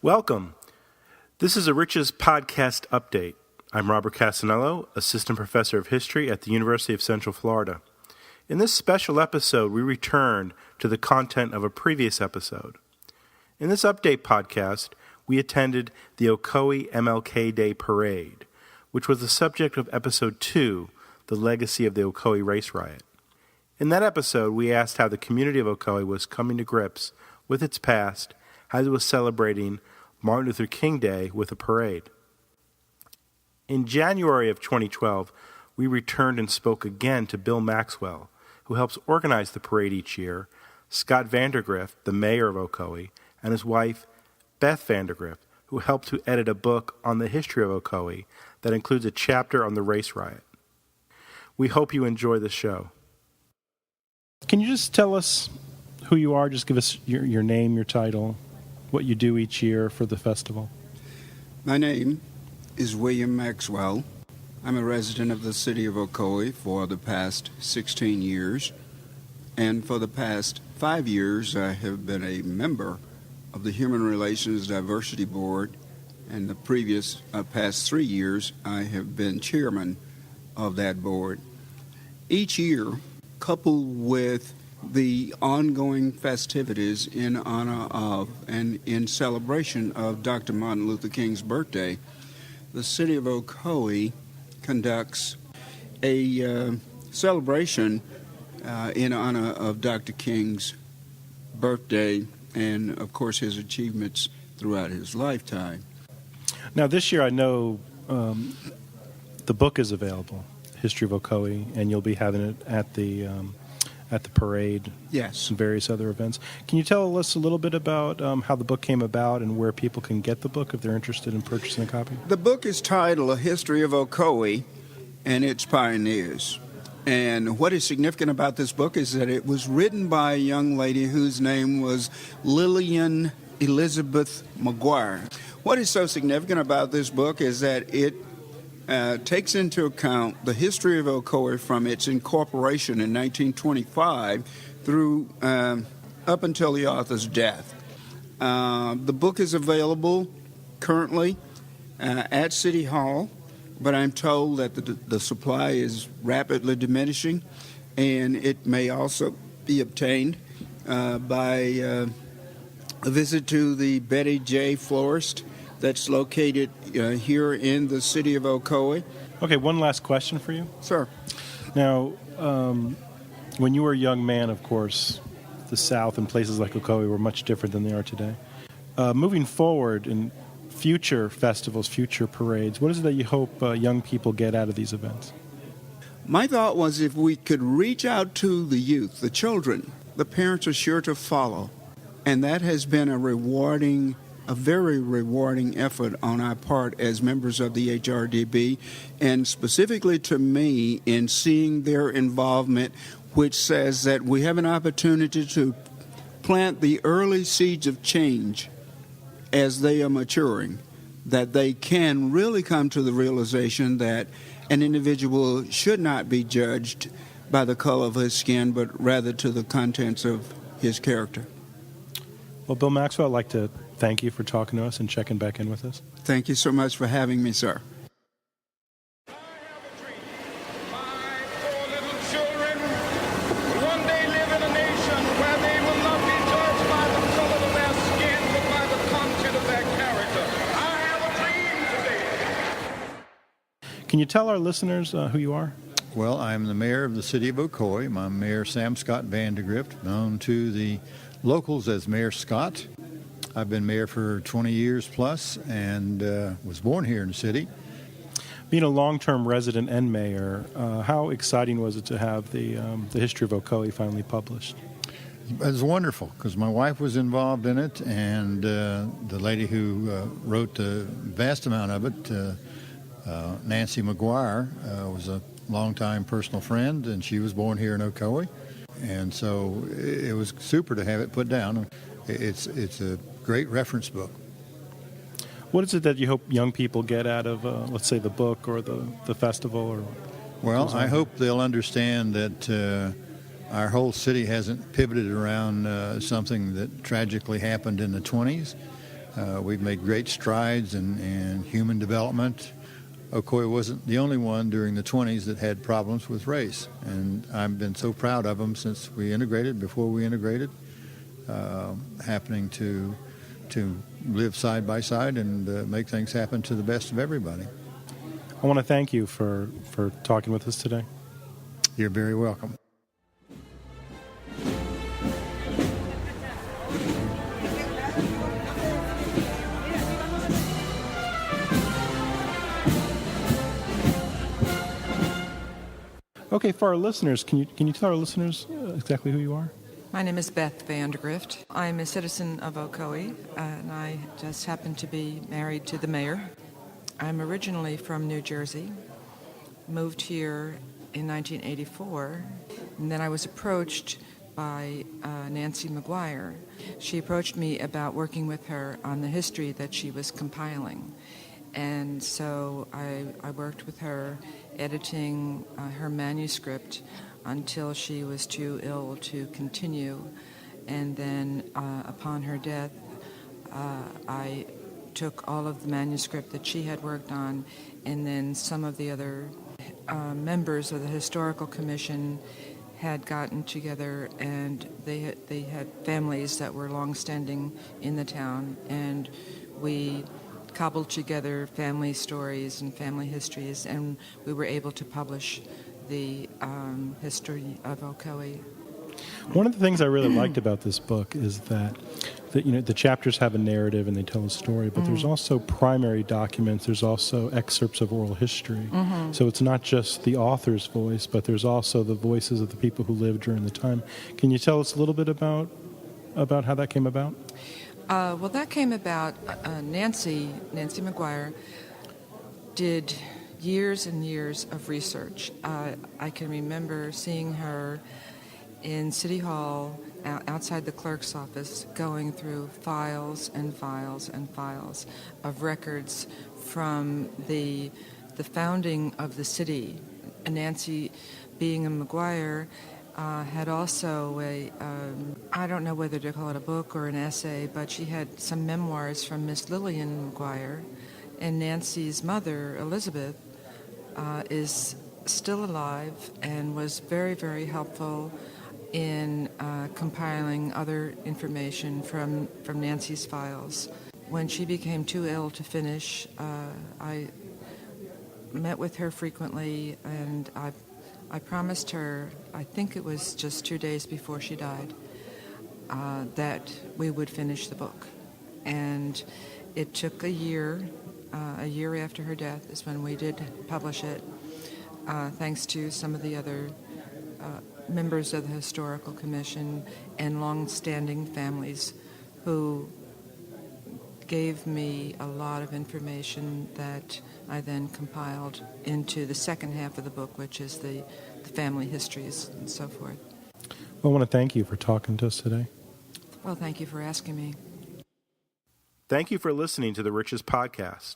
Welcome. This is a RICHES Podcast Update. I'm Robert Cassanello, Assistant Professor of History at the University of Central Florida. In this special episode, we return to the content of a previous episode. In this update podcast, we attended the Ocoee MLK Day Parade, which was the subject of Episode 2, The Legacy of the Ocoee Race Riot. In that episode, we asked how the community of Ocoee was coming to grips with its past as it was celebrating Martin Luther King Day with a parade. In January of 2012, we returned and spoke again to Mill Maxwell, who helps organize the parade each year, Scott Vandergrift, the mayor of Ocoee, and his wife, Beth Vandergrift, who helped to edit a book on the history of Ocoee that includes a chapter on the race riot. We hope you enjoy the show. Can you just tell us who you are? Just give us your name, your title, what you do each year for the festival. My name is William Maxwell. I'm a resident of the city of Ocoee for the past 16 years, and for the past 5 years I have been a member of the Human Relations Diversity Board, and the previous past 3 years I have been chairman of that board. Each year, coupled with the ongoing festivities in honor of and in celebration of Dr. Martin Luther King's birthday, the city of Ocoee conducts a celebration in honor of Dr. King's birthday and, of course, his achievements throughout his lifetime. Now, this year I know the book is available, History of Ocoee, and you'll be having it at the parade. Yes. And various other events. Can you tell us a little bit about how the book came about and where people can get the book if they're interested in purchasing a copy? The book is titled A History of Ocoee and Its Pioneers. And what is significant about this book is that it was written by a young lady whose name was Lillian Elizabeth Maguire. What is so significant about this book is that it takes into account the history of Ocoee from its incorporation in 1925 through up until the author's death. The book is available currently at City Hall, but I'm told that the supply is rapidly diminishing, and it may also be obtained by a visit to the Betty J. Florist that's located here in the city of Ocoee. Okay, one last question for you. Sir. Now, when you were a young man, of course, the South and places like Ocoee were much different than they are today. Moving forward in future festivals, future parades, what is it that you hope young people get out of these events? My thought was if we could reach out to the youth, the children, the parents are sure to follow. And that has been a very rewarding effort on our part as members of the HRDB, and specifically to me in seeing their involvement, which says that we have an opportunity to plant the early seeds of change as they are maturing, that they can really come to the realization that an individual should not be judged by the color of his skin, but rather to the contents of his character. Well, Bill Maxwell, I'd like to thank you for talking to us and checking back in with us. Thank you so much for having me, sir. I have a dream. My 4 little children will one day live in a nation where they will not be judged by the color of their skin, but by the content of their character. I have a dream today. Can you tell our listeners who you are? Well, I'm the mayor of the city of Ocoee. I'm Mayor Sam Scott Vandergrift, known to the locals as Mayor Scott. I've been mayor for 20 years plus and was born here in the city. Being a long-term resident and mayor, how exciting was it to have the history of Ocoee finally published? It was wonderful because my wife was involved in it, and the lady who wrote the vast amount of it, Nancy Maguire, was a longtime personal friend, and she was born here in Ocoee. And so it was super to have it put down. It's a great reference book. What is it that you hope young people get out of, let's say, the book or the festival? Or well, I hope they'll understand that our whole city hasn't pivoted around something that tragically happened in the 20s. We've made great strides in human development. Ocoee wasn't the only one during the 20s that had problems with race, and I've been so proud of them since we integrated, before we integrated, happening to live side by side and make things happen to the best of everybody. I want to thank you for talking with us today. You're very welcome. Okay, for our listeners, can you tell our listeners exactly who you are? My name is Beth Vandergrift. I'm a citizen of Ocoee, and I just happen to be married to the mayor. I'm originally from New Jersey, moved here in 1984, and then I was approached by Nancy Maguire. She approached me about working with her on the history that she was compiling. And so I worked with her, editing her manuscript until she was too ill to continue. And then upon her death, I took all of the manuscript that she had worked on, and then some of the other members of the Historical Commission had gotten together, and they had families that were long-standing in the town, and we cobbled together family stories and family histories, and we were able to publish the history of Ocoee. One of the things I really liked about this book is that the chapters have a narrative and they tell a story, but there's also primary documents. There's also excerpts of oral history. Mm-hmm. So it's not just the author's voice, but there's also the voices of the people who lived during the time. Can you tell us a little bit about how that came about? Well, that came about, Nancy Maguire did years and years of research. I can remember seeing her in City Hall outside the clerk's office going through files and files and files of records from the founding of the city. And Nancy, being a Maguire, had also I don't know whether to call it a book or an essay, but she had some memoirs from Miss Lillian Maguire. And Nancy's mother, Elizabeth, is still alive and was very, very helpful in compiling other information from Nancy's files. When she became too ill to finish, I met with her frequently, and I promised her, I think it was just 2 days before she died, that we would finish the book. And it took a year after her death is when we did publish it, thanks to some of the other members of the Historical Commission and long-standing families who gave me a lot of information that I then compiled into the second half of the book, which is the family histories and so forth. Well, I want to thank you for talking to us today. Well, thank you for asking me. Thank you for listening to the RICHES Podcast.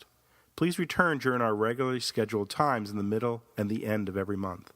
Please return during our regularly scheduled times in the middle and the end of every month.